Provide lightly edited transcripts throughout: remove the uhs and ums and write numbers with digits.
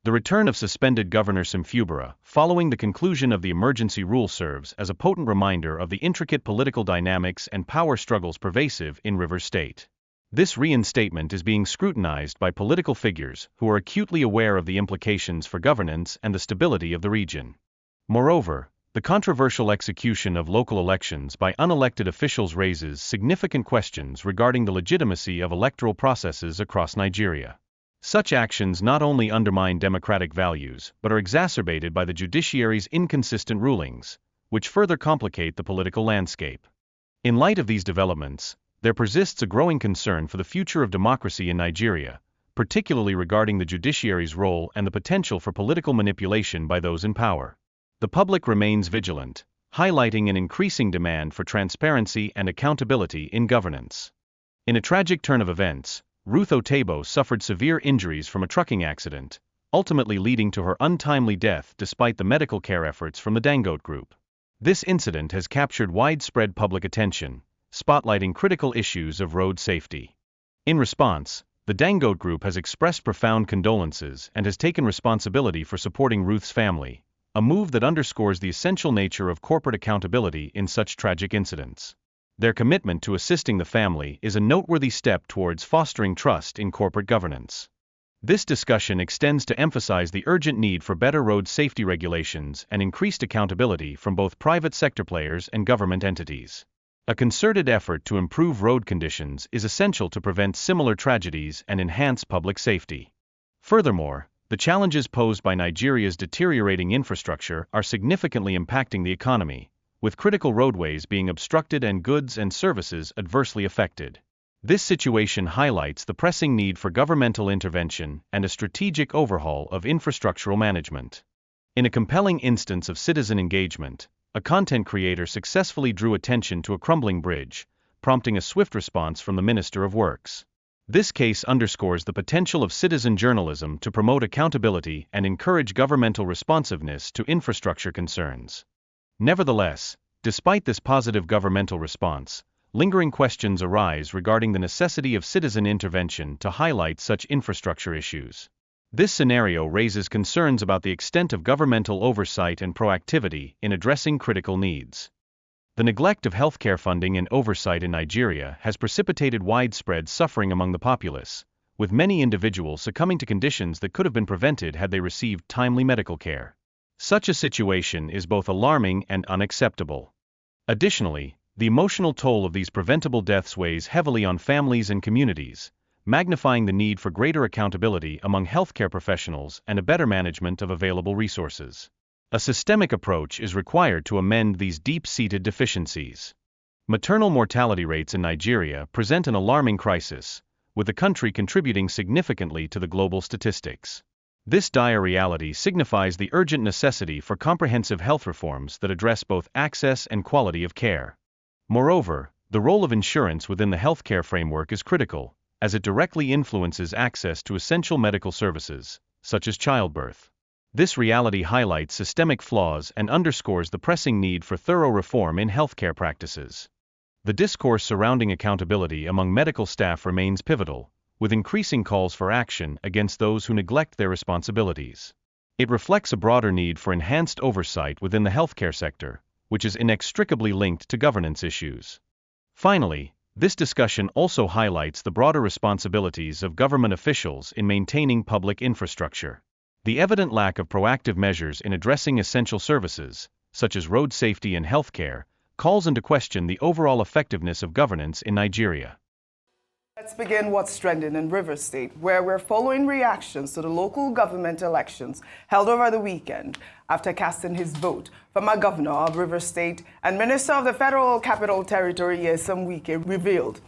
The return of suspended Governor Fubara, following the conclusion of the emergency rule, serves as a potent reminder of the intricate political dynamics and power struggles pervasive in Rivers State. This reinstatement is being scrutinized by political figures who are acutely aware of the implications for governance and the stability of the region. Moreover, the controversial execution of local elections by unelected officials raises significant questions regarding the legitimacy of electoral processes across Nigeria. Such actions not only undermine democratic values but are exacerbated by the judiciary's inconsistent rulings, which further complicate the political landscape. In light of these developments, there persists a growing concern for the future of democracy in Nigeria, particularly regarding the judiciary's role and the potential for political manipulation by those in power. The public remains vigilant, highlighting an increasing demand for transparency and accountability in governance. In a tragic turn of events, Ruth Otebo suffered severe injuries from a trucking accident, ultimately leading to her untimely death despite the medical care efforts from the Dangote Group. This incident has captured widespread public attention, spotlighting critical issues of road safety. In response, the Dangote Group has expressed profound condolences and has taken responsibility for supporting Ruth's family, a move that underscores the essential nature of corporate accountability in such tragic incidents. Their commitment to assisting the family is a noteworthy step towards fostering trust in corporate governance. This discussion extends to emphasize the urgent need for better road safety regulations and increased accountability from both private sector players and government entities. A concerted effort to improve road conditions is essential to prevent similar tragedies and enhance public safety. Furthermore, the challenges posed by Nigeria's deteriorating infrastructure are significantly impacting the economy, with critical roadways being obstructed and goods and services adversely affected. This situation highlights the pressing need for governmental intervention and a strategic overhaul of infrastructural management. In a compelling instance of citizen engagement, a content creator successfully drew attention to a crumbling bridge, prompting a swift response from the Minister of Works. This case underscores the potential of citizen journalism to promote accountability and encourage governmental responsiveness to infrastructure concerns. Nevertheless, despite this positive governmental response, lingering questions arise regarding the necessity of citizen intervention to highlight such infrastructure issues. This scenario raises concerns about the extent of governmental oversight and proactivity in addressing critical needs. The neglect of healthcare funding and oversight in Nigeria has precipitated widespread suffering among the populace, with many individuals succumbing to conditions that could have been prevented had they received timely medical care. Such a situation is both alarming and unacceptable. Additionally, the emotional toll of these preventable deaths weighs heavily on families and communities, magnifying the need for greater accountability among healthcare professionals and a better management of available resources. A systemic approach is required to amend these deep-seated deficiencies. Maternal mortality rates in Nigeria present an alarming crisis, with the country contributing significantly to the global statistics. This dire reality signifies the urgent necessity for comprehensive health reforms that address both access and quality of care. Moreover, the role of insurance within the healthcare framework is critical, as it directly influences access to essential medical services, such as childbirth. This reality highlights systemic flaws and underscores the pressing need for thorough reform in healthcare practices. The discourse surrounding accountability among medical staff remains pivotal, with increasing calls for action against those who neglect their responsibilities. It reflects a broader need for enhanced oversight within the healthcare sector, which is inextricably linked to governance issues. Finally, this discussion also highlights the broader responsibilities of government officials in maintaining public infrastructure. The evident lack of proactive measures in addressing essential services, such as road safety and healthcare, calls into question the overall effectiveness of governance in Nigeria. Let's begin what's trending in Rivers State, where we're following reactions to the local government elections held over the weekend after casting his vote. Former governor of Rivers State and Minister of the Federal Capital Territory, Nyesom Wike, revealed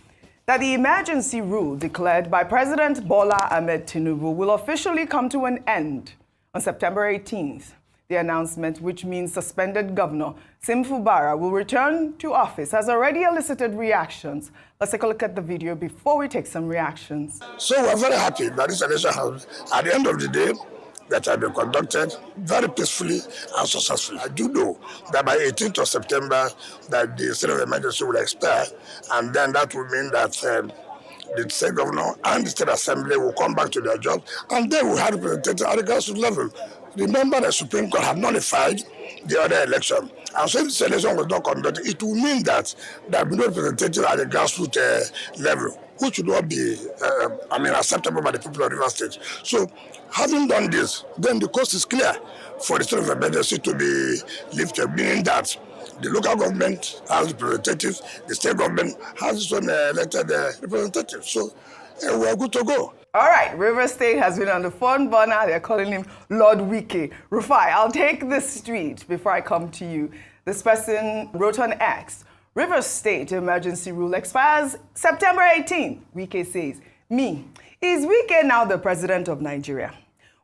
that the emergency rule declared by President Bola Ahmed Tinubu will officially come to an end on September 18th. The announcement, which means suspended Governor Fubara will return to office, has already elicited reactions. Let's take a look at the video before we take some reactions. So we're very happy that this election has, at the end of the day, that have been conducted very peacefully and successfully. I do know that by 18th of September, that the state of emergency will expire, and then that will mean that the state governor and the state assembly will come back to their jobs, and they will have representatives at the grassroots level. Remember, the Supreme Court have nullified the other election. And so if this election was not conducted, it will mean that there will be no representative at the grassroots level, which would not be, acceptable by the people of River State. So, having done this, then the coast is clear for the state of emergency to be lifted, meaning that the local government has representatives, the state government has its own elected representatives. So, we are good to go. All right, River State has been on the phone burner. They're calling him Lord Wike. Rufai, I'll take the street before I come to you. This person wrote on X, River State emergency rule expires September 18. Wike says, is Wike now the president of Nigeria?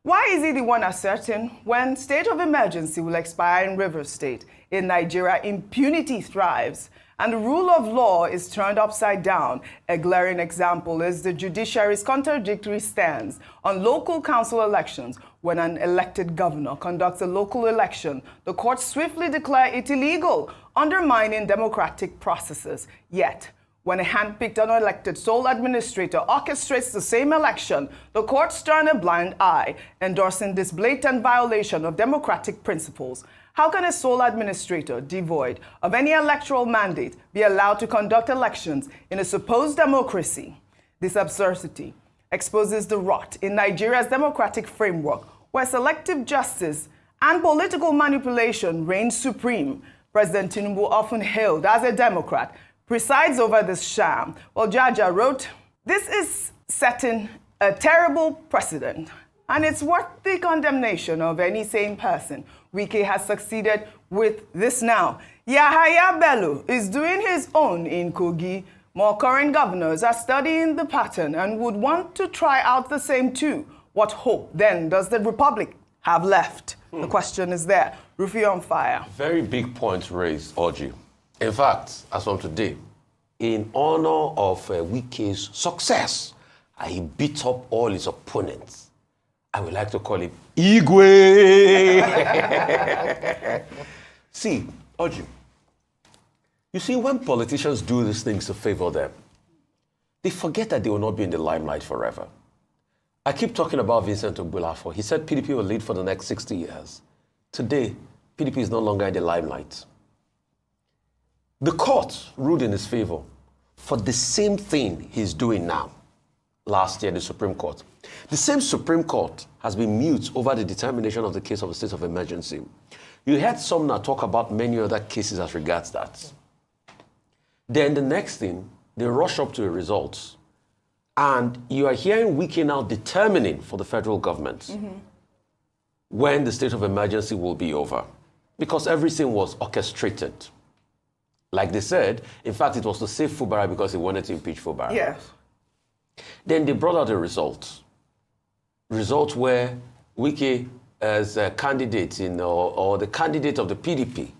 Why is he the one asserting when state of emergency will expire in River State? In Nigeria, impunity thrives, and the rule of law is turned upside down. A glaring example is the judiciary's contradictory stance on local council elections. When an elected governor conducts a local election, the courts swiftly declare it illegal, undermining democratic processes. Yet, when a hand-picked unelected sole administrator orchestrates the same election, the courts turn a blind eye, endorsing this blatant violation of democratic principles. How can a sole administrator, devoid of any electoral mandate, be allowed to conduct elections in a supposed democracy? This absurdity exposes the rot in Nigeria's democratic framework, where selective justice and political manipulation reign supreme. President Tinubu, often hailed as a Democrat, presides over this sham. Well, Jaja wrote, this is setting a terrible precedent, and it's worth the condemnation of any sane person. Wike has succeeded with this now. Yahaya Bello is doing his own in Kogi. More current governors are studying the pattern and would want to try out the same too. What hope, then, does the Republic have left? The question is there. Rufy on fire. Very big points raised, Orji. In fact, as from today, in honor of Wike's success, he beat up all his opponents. I would like to call him Igwe. See, Orji, you see, when politicians do these things to favor them, they forget that they will not be in the limelight forever. I keep talking about Vincent Ogbulafo. He said PDP will lead for the next 60 years. Today, PDP is no longer in the limelight. The court ruled in his favor for the same thing he's doing now. Last year, the Supreme Court. The same Supreme Court has been mute over the determination of the case of a state of emergency. You heard Sumner talk about many other cases as regards that. Then the next thing, they rush up to a result. And you are hearing Wike now determining for the federal government when the state of emergency will be over. Because everything was orchestrated. Like they said, in fact, it was to save Fubara because they wanted to impeach Fubara. Yes. Then they brought out a result. Result where Wike as a candidate or the candidate of the PDP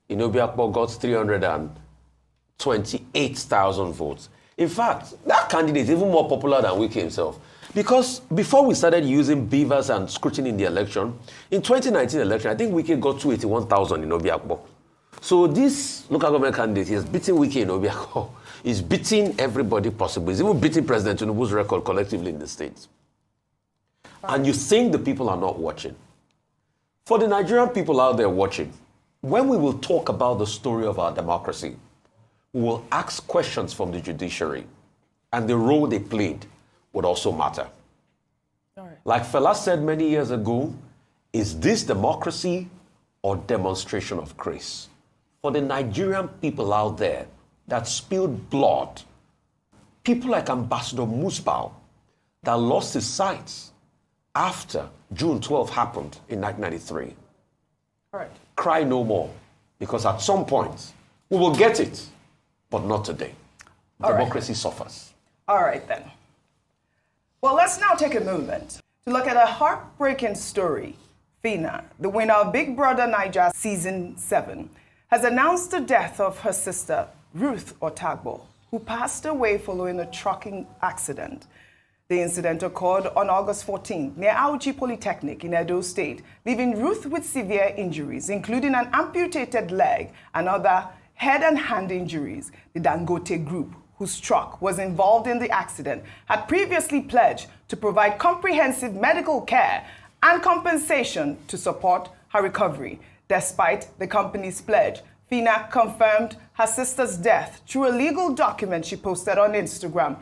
in Obiakpo got 328,000 votes. In fact, that candidate is even more popular than Wike himself. Because before we started using beavers and scrutiny in the election, in 2019 election, I think Wike got 281,000 in Obiakpo. So this local government candidate, he has beaten Wike in Obiakpo. He's beating everybody possible. He's even beating President Tinubu's record collectively in the states. And you think the people are not watching. For the Nigerian people out there watching, when we will talk about the story of our democracy, we will ask questions from the judiciary, and the role they played would also matter. All right. Like Fela said many years ago, is this democracy or demonstration of grace? For the Nigerian people out there that spilled blood, people like Ambassador Musbau that lost his sight after June 12 happened in 1993. All right. Cry no more, because at some point we will get it, but not today. Democracy suffers. All right, then. Well, let's now take a moment to look at a heartbreaking story. Phyna, the winner of Big Brother Naija Season 7, has announced the death of her sister, Ruth Otagbo, who passed away following a trucking accident. The incident occurred on August 14th near Auchi Polytechnic in Edo State, leaving Ruth with severe injuries, including an amputated leg and other head and hand injuries. The Dangote Group, whose truck was involved in the accident, had previously pledged to provide comprehensive medical care and compensation to support her recovery. Despite the company's pledge, Phyna confirmed her sister's death through a legal document she posted on Instagram.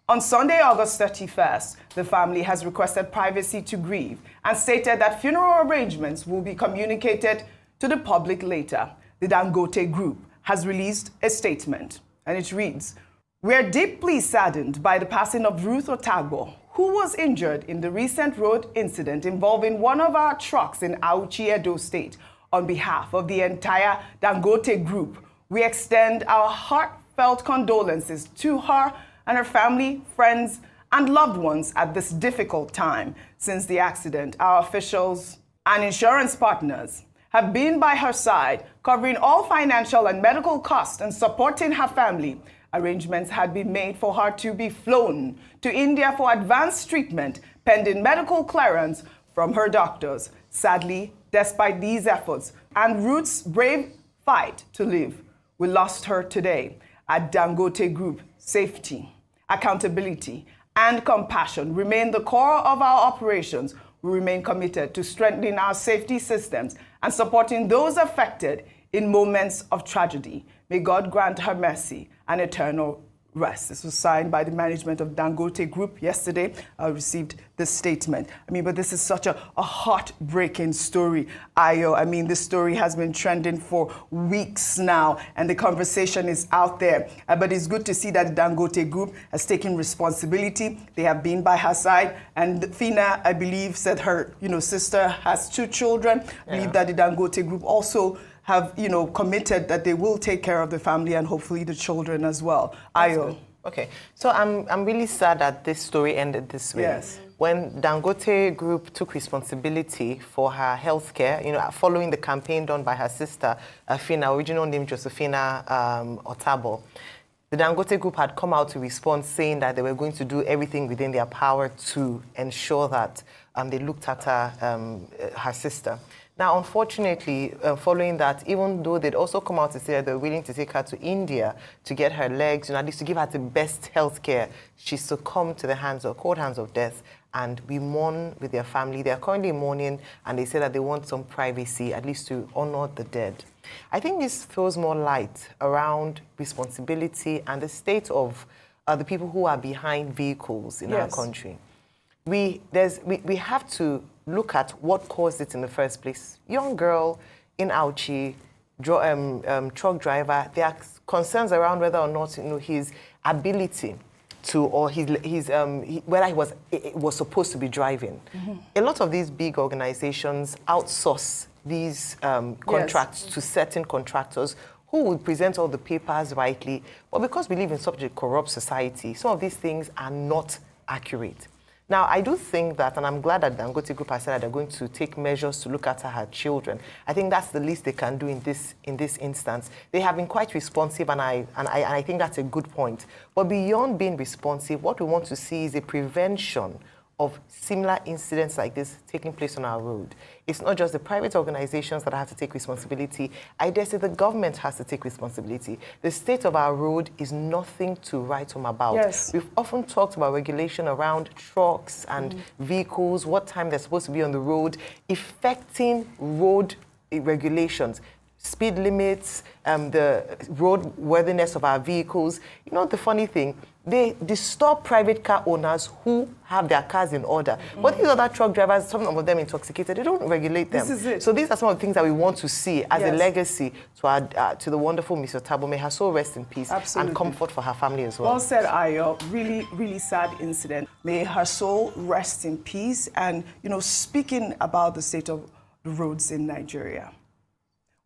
On Sunday, August 31st, the family has requested privacy to grieve and stated that funeral arrangements will be communicated to the public later. The Dangote Group has released a statement, and it reads, "We are deeply saddened by the passing of Ruth Otagbo, who was injured in the recent road incident involving one of our trucks in Auchi, Edo State. On behalf of the entire Dangote Group, we extend our heartfelt condolences to her and her family, friends, and loved ones at this difficult time. Since the accident, our officials and insurance partners have been by her side, covering all financial and medical costs and supporting her family. Arrangements had been made for her to be flown to India for advanced treatment, pending medical clearance from her doctors. Sadly, despite these efforts and Ruth's brave fight to live, we lost her today. At Dangote Group, safety, accountability, and compassion remain the core of our operations. We remain committed to strengthening our safety systems and supporting those affected in moments of tragedy. May God grant her mercy and eternal rest." This was signed by the management of Dangote Group yesterday. I received this statement. But this is such a heartbreaking story, Ayo. This story has been trending for weeks now, and the conversation is out there. But it's good to see that the Dangote Group has taken responsibility. They have been by her side. And Phyna, I believe, said her sister has 2 children. I believe that the Dangote Group also have, committed that they will take care of the family and hopefully the children as well. Ayo. Okay, so I'm really sad that this story ended this way. Yes. When Dangote Group took responsibility for her health care, following the campaign done by her sister, Phyna, original name Josephina Otagbo, the Dangote Group had come out to respond, saying that they were going to do everything within their power to ensure that they looked after her sister. Now, unfortunately, following that, even though they'd also come out to say that they're willing to take her to India to get her legs, at least to give her the best health care, she succumbed to the cold hands of death. And we mourn with their family. They're currently mourning, and they say that they want some privacy, at least to honor the dead. I think this throws more light around responsibility and the state of the people who are behind vehicles in our country. We have to look at what caused it in the first place. Young girl in Auchi, truck driver. There are concerns around whether or not his ability to, or whether he was supposed to be driving. Mm-hmm. A lot of these big organizations outsource these contracts to certain contractors who would present all the papers rightly. But because we live in such a corrupt society, some of these things are not accurate. Now, I do think that, and I'm glad that Dangote Group has said that they're going to take measures to look after her children. I think that's the least they can do in this instance. They have been quite responsive, and I think that's a good point. But beyond being responsive, what we want to see is a prevention of similar incidents like this taking place on our road. It's not just the private organizations that have to take responsibility. I dare say the government has to take responsibility. The state of our road is nothing to write home about. Yes. We've often talked about regulation around trucks and vehicles, what time they're supposed to be on the road, affecting road regulations, speed limits, the roadworthiness of our vehicles. The funny thing, they disturb private car owners who have their cars in order. But these other truck drivers, some of them intoxicated, they don't regulate them. This is it. So these are some of the things that we want to see as a legacy to the wonderful Miss Otagbo. May her soul rest in peace. Absolutely. And comfort for her family as well. Well said, Ayo. Really, really sad incident. May her soul rest in peace. And, speaking about the state of the roads in Nigeria,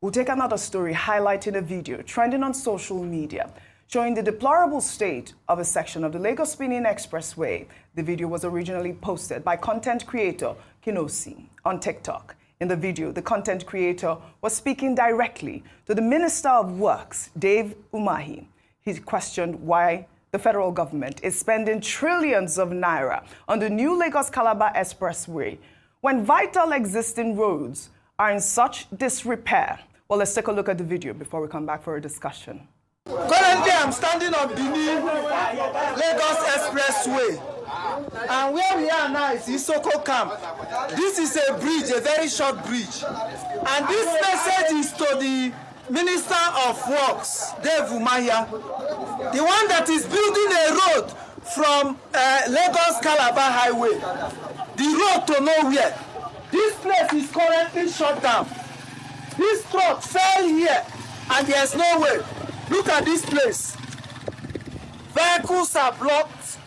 we'll take another story highlighting a video trending on social media showing the deplorable state of a section of the Lagos-Benin Expressway. The video was originally posted by content creator Kinosi on TikTok. In the video, the content creator was speaking directly to the Minister of Works, Dave Umahi. He questioned why the federal government is spending trillions of naira on the new Lagos-Calabar Expressway when vital existing roads are in such disrepair. Well, let's take a look at the video before we come back for a discussion. Currently, I'm standing on Benin Lagos Expressway. And where we are now is Isoko Camp. This is a bridge, a very short bridge. And this message is to the Minister of Works, Dave Umahi, the one that is building a road from Lagos-Calabar Highway, the road to nowhere. This place is currently shut down. This truck fell here and there's no way. Look at this place. Vehicles are blocked.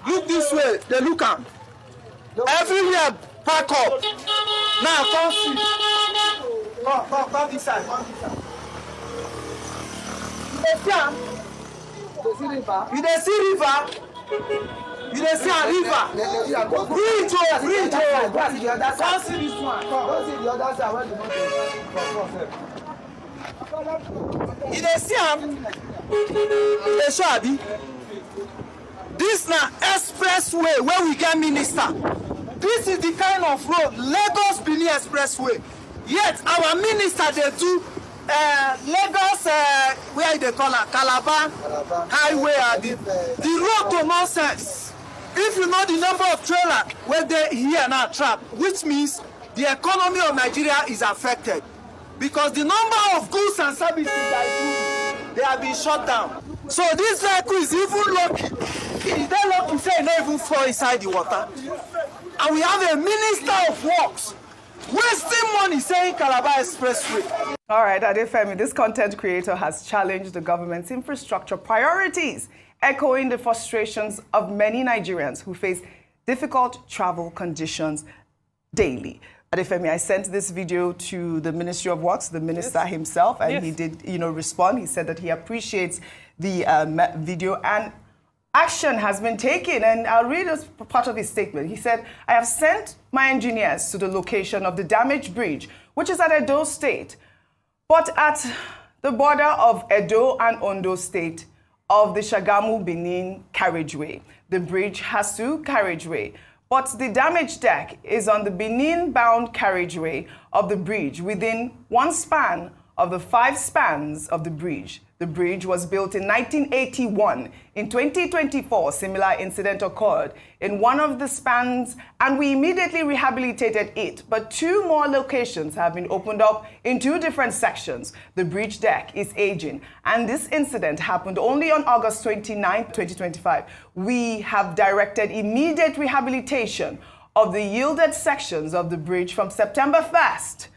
Look this way, they look at. Everywhere pack up. Now come see. Come this side, come this side. You dey see river? You dey see a river? Bridge, bridge. Come see this one. Come see the other side where the mountain. You dey see am? Dey show abi? This na expressway where we get minister. This is the kind of road, Lagos Benin Expressway. Yet our minister dey do Lagos, where they call it, Calabar Highway. The road to nonsense. If you know the number of trailers where they here now trapped, which means the economy of Nigeria is affected. Because the number of goods and services that they have been shut down. So this vehicle is even lucky. Is they lucky say it not even fall inside the water? And we have a Minister of Works wasting money saying Calabar Expressway. All right, Adefemi, this content creator has challenged the government's infrastructure priorities, echoing the frustrations of many Nigerians who face difficult travel conditions daily. Adefemi, I sent this video to the Ministry of Works, the minister himself, and he did, respond. He said that he appreciates the video and action has been taken. And I'll read as part of his statement. He said, I have sent my engineers to the location of the damaged bridge, which is at Edo State, but at the border of Edo and Ondo State of the Shagamu-Benin carriageway. The bridge has 2 carriageway, but the damaged deck is on the Benin-bound carriageway of the bridge within 1 span of the 5 spans of the bridge. The bridge was built in 1981. In 2024, similar incident occurred in one of the spans, and we immediately rehabilitated it. But 2 more locations have been opened up in 2 different sections. The bridge deck is aging, and this incident happened only on August 29, 2025. We have directed immediate rehabilitation of the yielded sections of the bridge from September 1st,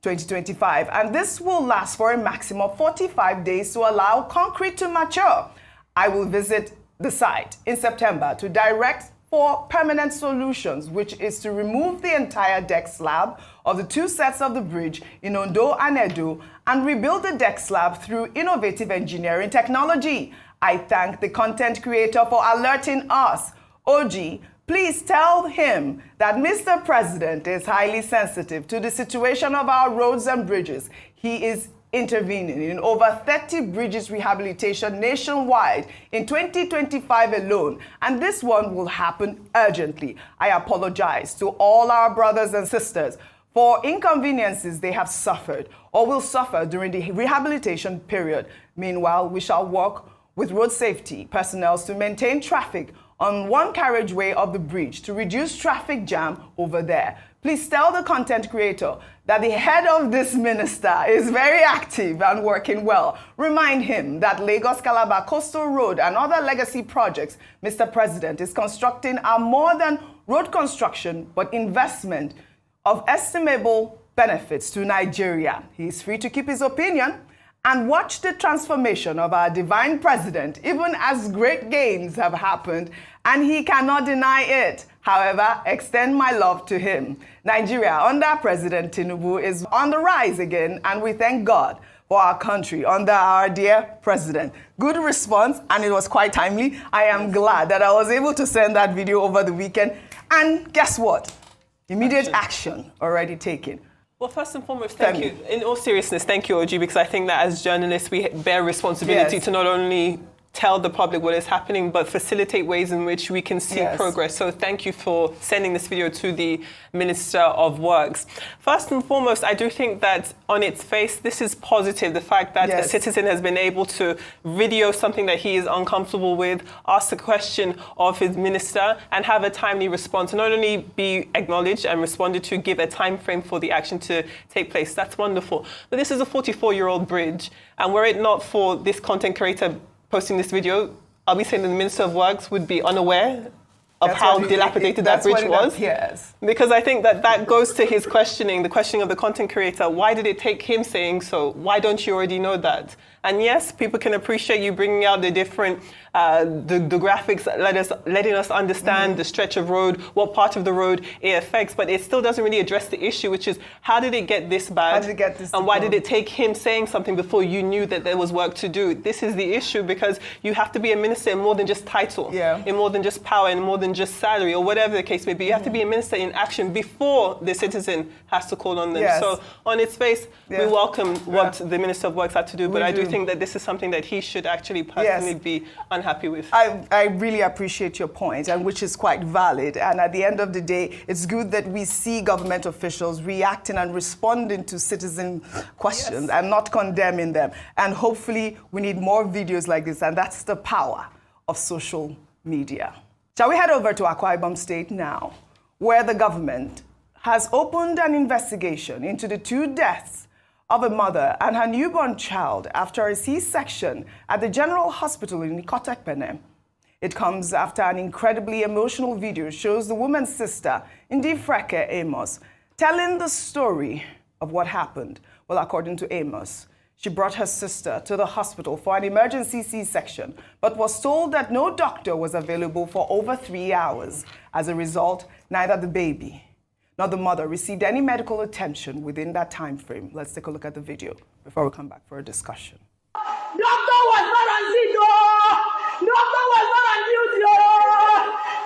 2025, and this will last for a maximum of 45 days to allow concrete to mature. I will visit the site in September to direct for permanent solutions, which is to remove the entire deck slab of the 2 sets of the bridge in Ondo and Edo and rebuild the deck slab through innovative engineering technology. I thank the content creator for alerting us. OG, please tell him that Mr. President is highly sensitive to the situation of our roads and bridges. He is intervening in over 30 bridges rehabilitation nationwide in 2025 alone, and this one will happen urgently. I apologize to all our brothers and sisters for inconveniences they have suffered or will suffer during the rehabilitation period. Meanwhile, we shall work with road safety personnel to maintain traffic on 1 carriageway of the bridge to reduce traffic jam over there. Please tell the content creator that the head of this minister is very active and working well. Remind him that Lagos-Calabar Coastal Road and other legacy projects Mr. President is constructing are more than road construction, but investment of estimable benefits to Nigeria. He is free to keep his opinion and watch the transformation of our divine president, even as great gains have happened, and he cannot deny it. However, extend my love to him. Nigeria under President Tinubu is on the rise again, and we thank God for our country under our dear president. Good response, and it was quite timely. I am glad that I was able to send that video over the weekend. And guess what? Immediate action already taken. Well, first and foremost, thank you. In all seriousness, thank you, OG, because I think that as journalists, we bear responsibility to not only tell the public what is happening, but facilitate ways in which we can see progress. So thank you for sending this video to the Minister of Works. First and foremost, I do think that on its face, this is positive. The fact that a citizen has been able to video something that he is uncomfortable with, ask the question of his minister, and have a timely response. Not only be acknowledged and responded to, give a time frame for the action to take place. That's wonderful. But this is a 44-year-old bridge, and were it not for this content creator posting this video, I'll be saying that the Minister of Works would be unaware of how dilapidated that bridge was. Because I think that goes to his questioning, the questioning of the content creator. Why did it take him saying so? Why don't you already know that? And yes, people can appreciate you bringing out the different, the graphics, letting us understand the stretch of road, what part of the road it affects, but it still doesn't really address the issue, which is how did it get this bad? How did it get this and why did it take him saying something before you knew that there was work to do? This is the issue, because you have to be a minister in more than just title, in more than just power, in more than just salary, or whatever the case may be. You have to be a minister in action before the citizen has to call on them. So on its face, we welcome what the Minister of Works had to do, but I do think that this is something that he should actually personally be unhappy with. I really appreciate your point, and which is quite valid. And at the end of the day, it's good that we see government officials reacting and responding to citizen questions and not condemning them. And hopefully we need more videos like this, and that's the power of social media. Shall we head over to Akwa Ibom State now, where the government has opened an investigation into the 2 deaths of a mother and her newborn child after a C-section at the General Hospital in Ikotekpene. It comes after an incredibly emotional video shows the woman's sister, Ndifreke Amos, telling the story of what happened. Well, according to Amos, she brought her sister to the hospital for an emergency C-section, but was told that no doctor was available for over 3 hours. As a result, neither the baby nor the mother received any medical attention within that time frame. Let's take a look at the video before we come back for a discussion. Doctor was not on duty. Doctor was not on duty.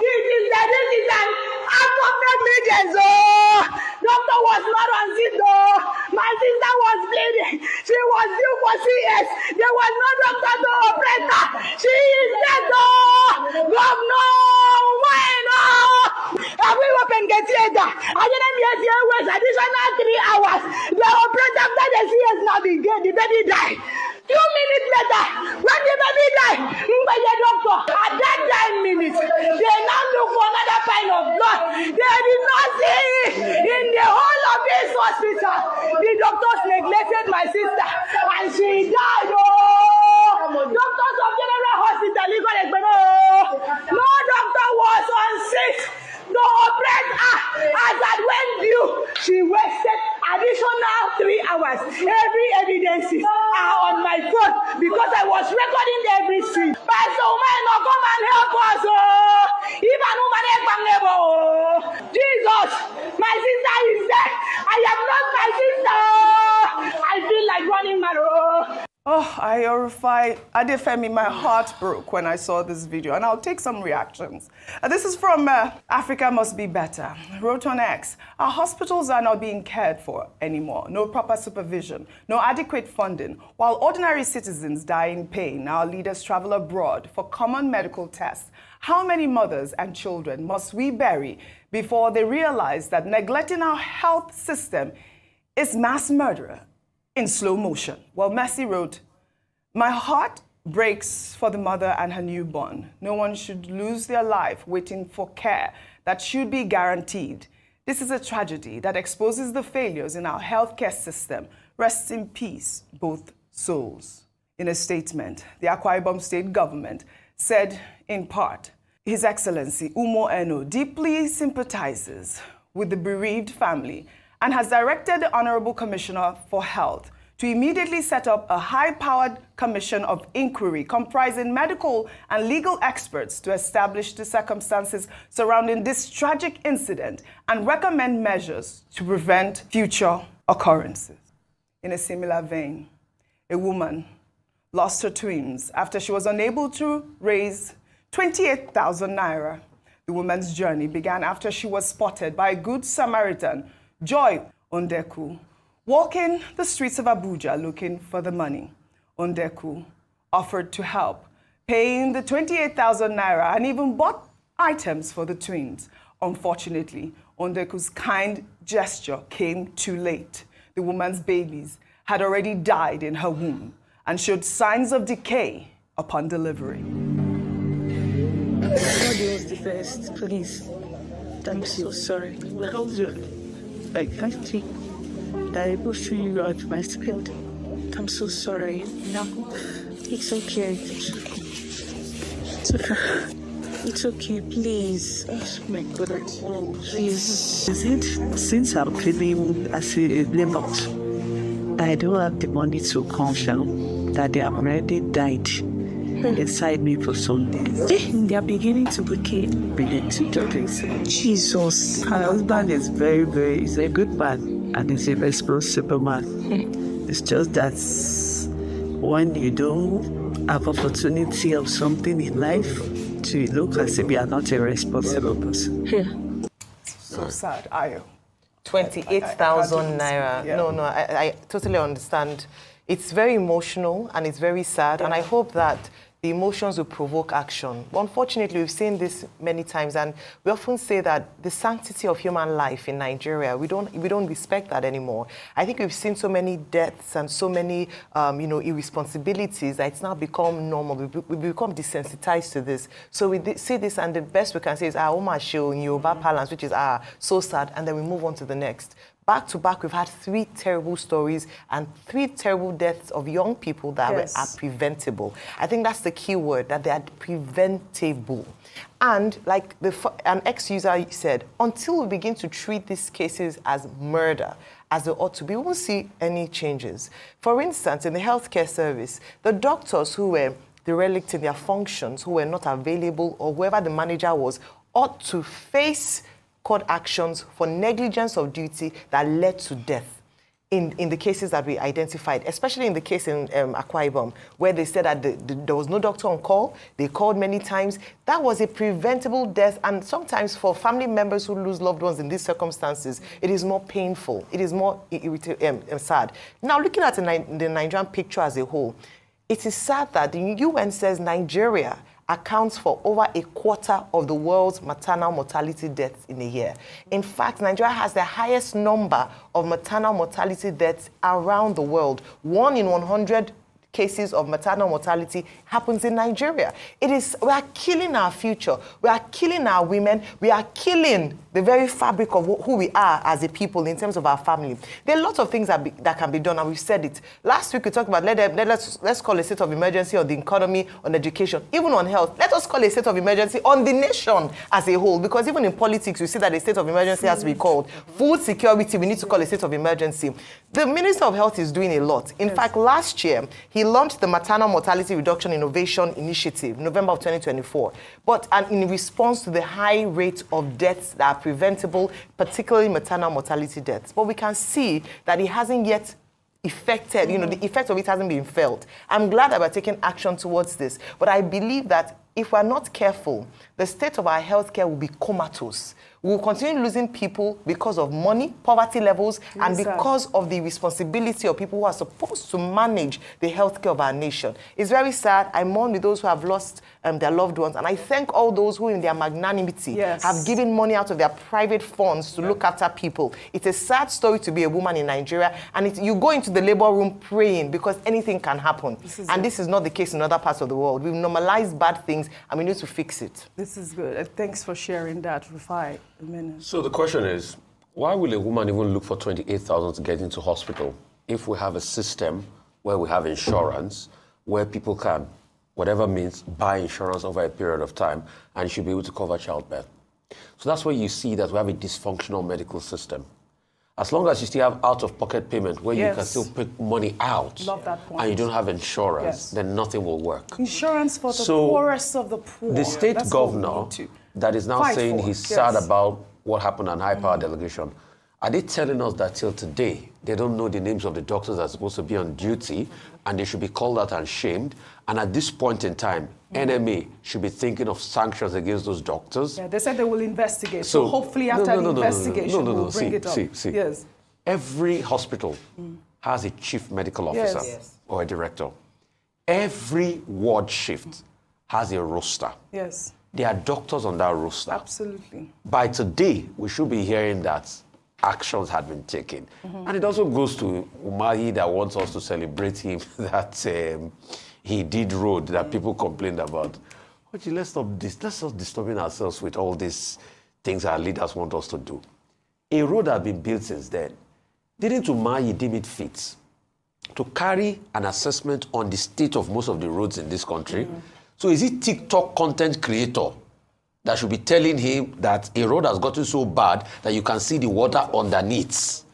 This is an act of negligence. Doctor was not on duty. My sister was bleeding. She was due for CS. There was no doctor to operate her. She is dead. Governor, why not? We open get theater. I didn't get here was additional 3 hours. The operator after the CS now the baby died. 2 minutes later, when the baby died, by the doctor, at that 10 minutes, they now look for another pint of blood. They did not see it in the whole of this hospital. The doctors neglected my sister, and she died. Doctors of General Hospital, no doctor was on sick. No operate her as at when due. She wasted additional 3 hours. Every evidences are on my phone because I was recording every scene. Pastor Umahi, no come and help us. Even Umahi, Jesus, my sister is dead. I am not my sister. I feel like running my road. Oh, I horrified. Adefemi, my heart broke when I saw this video, and I'll take some reactions. This is from Africa Must Be Better. Wrote on X, our hospitals are not being cared for anymore. No proper supervision, no adequate funding. While ordinary citizens die in pain, our leaders travel abroad for common medical tests. How many mothers and children must we bury before they realize that neglecting our health system is mass murder in slow motion? Well, Mercy wrote, my heart breaks for the mother and her newborn. No one should lose their life waiting for care that should be guaranteed. This is a tragedy that exposes the failures in our healthcare system. Rest in peace, both souls. In a statement, the Akwa Ibom State government said, in part, His Excellency Umo Eno deeply sympathizes with the bereaved family and has directed the Honorable Commissioner for Health to immediately set up a high-powered commission of inquiry comprising medical and legal experts to establish the circumstances surrounding this tragic incident and recommend measures to prevent future occurrences. In a similar vein, a woman lost her twins after she was unable to raise 28,000 naira. The woman's journey began after she was spotted by a good Samaritan, Joy Ondeku, walking the streets of Abuja looking for the money. Ondeku offered to help paying the 28,000 naira and even bought items for the twins. Unfortunately, Ondeku's kind gesture came too late. The woman's babies had already died in her womb and showed signs of decay upon delivery. God was the first, please. I'm so sorry. I can't think that I will see you out my spirit. I'm so sorry. No, it's okay. It's okay. It's okay, please. Oh my God, please. Is it since I'm feeling as a limit, I don't have the money to confirm that they have already died inside me for some days. They are beginning to begin to do this. Jesus. My husband is he's a good man and he's a responsible man. It's just that when you don't have opportunity of something in life, to look as if you are not a responsible person. So sad, Ayo. 28,000 naira. Yeah. No, I totally understand. It's very emotional and it's very sad, and I hope that the emotions will provoke action. But unfortunately, we've seen this many times, and we often say that the sanctity of human life in Nigeria, we don't respect that anymore. I think we've seen so many deaths and so many irresponsibilities that it's now become normal. We become desensitized to this. So we see this, and the best we can say is Umahi in Yoruba parlance, which is so sad, and then we move on to the next. Back to back, we've had 3 terrible stories and 3 terrible deaths of young people that are preventable. I think that's the key word, that they are preventable. And like an ex-user said, until we begin to treat these cases as murder, as they ought to be, we won't see any changes. For instance, in the healthcare service, the doctors who were derelict in their functions, who were not available, or whoever the manager was, ought to face court actions for negligence of duty that led to death in the cases that we identified, especially in the case in Akwa Ibom, where they said that there was no doctor on call. They called many times. That was a preventable death, and sometimes for family members who lose loved ones in these circumstances, it is more painful. It is more sad. Now, looking at the Nigerian picture as a whole, it is sad that the UN says Nigeria accounts for over a quarter of the world's maternal mortality deaths in a year. In fact, Nigeria has the highest number of maternal mortality deaths around the world. 1 in 100 cases of maternal mortality happens in Nigeria. We are killing our future. We are killing our women. We are killing the very fabric of who we are as a people in terms of our family. There are lots of things that can be done, and we've said it. Last week we talked about let's call a state of emergency on the economy, on education, even on health. Let us call a state of emergency on the nation as a whole, because even in politics we see that a state of emergency has to be called. Food security, we need to call a state of emergency. The Minister of Health is doing a lot. In fact, last year he launched the Maternal Mortality Reduction Innovation Initiative, November of 2024, and in response to the high rate of deaths that are preventable, particularly maternal mortality deaths. But we can see that it hasn't yet affected, the effect of it hasn't been felt. I'm glad that we're taking action towards this, but I believe that if we're not careful, the state of our healthcare will be comatose. We will continue losing people because of money, poverty levels, and because of the responsibility of people who are supposed to manage the healthcare of our nation. It's very sad. I mourn with those who have lost their loved ones, and I thank all those who, in their magnanimity, have given money out of their private funds to look after people. It's a sad story to be a woman in Nigeria, and you go into the labor room praying because anything can happen. This is not the case in other parts of the world. We've normalized bad things, and we need to fix it. This is good. Thanks for sharing that, Rufai. So the question is, why will a woman even look for 28,000 to get into hospital if we have a system where we have insurance, where people can, whatever means, buy insurance over a period of time and should be able to cover childbirth? So that's where you see that we have a dysfunctional medical system. As long as you still have out-of-pocket payment where you can still put money out and you don't have insurance, then nothing will work. Insurance for the poorest of the poor. The state governor that is now saying he's sad about what happened on high-power delegation, are they telling us that till today they don't know the names of the doctors that are supposed to be on duty and they should be called out and shamed? And at this point in time, NMA should be thinking of sanctions against those doctors? Yeah, they said they will investigate. So hopefully after the investigation, we'll bring it up. See. Every hospital has a chief medical officer or a director. Every ward shift has a roster. Yes. There are doctors on that roster. Absolutely. By today, we should be hearing that actions had been taken. And it also goes to Umahi that wants us to celebrate him that he did road that people complained about. Okay, let's stop this. Let's stop disturbing ourselves with all these things our leaders want us to do. A road has been built since then. Didn't Umahi deem it fit to carry an assessment on the state of most of the roads in this country? So is it TikTok content creator that should be telling him that a road has gotten so bad that you can see the water underneath?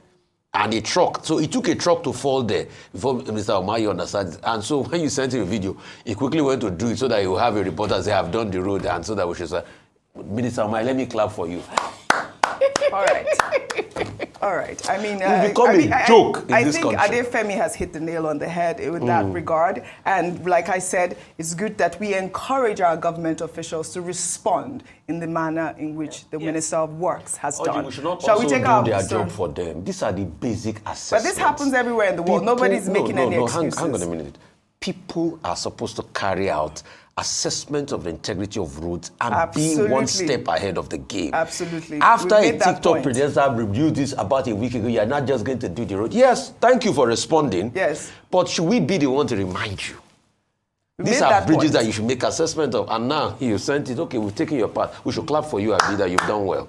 And a truck, so it took a truck to fall there before Mr. Umahi understands. And so when you sent him a video, he quickly went to do it so that he will have a reporter say, I've done the road, and so that we should say, Minister Umahi, let me clap for you. All right. All right. I mean, it's become a joke in this country. I think Adefemi has hit the nail on the head in that regard. And like I said, it's good that we encourage our government officials to respond in the manner in which the Minister of Works has done. We should not Shall we take do their job for them. These are the basic assessments. But this happens everywhere in the world. Nobody's making any excuses. Hang on a minute. People are supposed to carry out assessment of the integrity of roads and be one step ahead of the game. Absolutely. After a TikTok presenter reviewed this about a week ago, you're not just going to do the road. Yes, thank you for responding. Yes. But should we be the one to remind you? These are bridges that you should make assessment of. And now you sent it. Okay, we've taken your part. We should clap for you, Abi, that you've done well.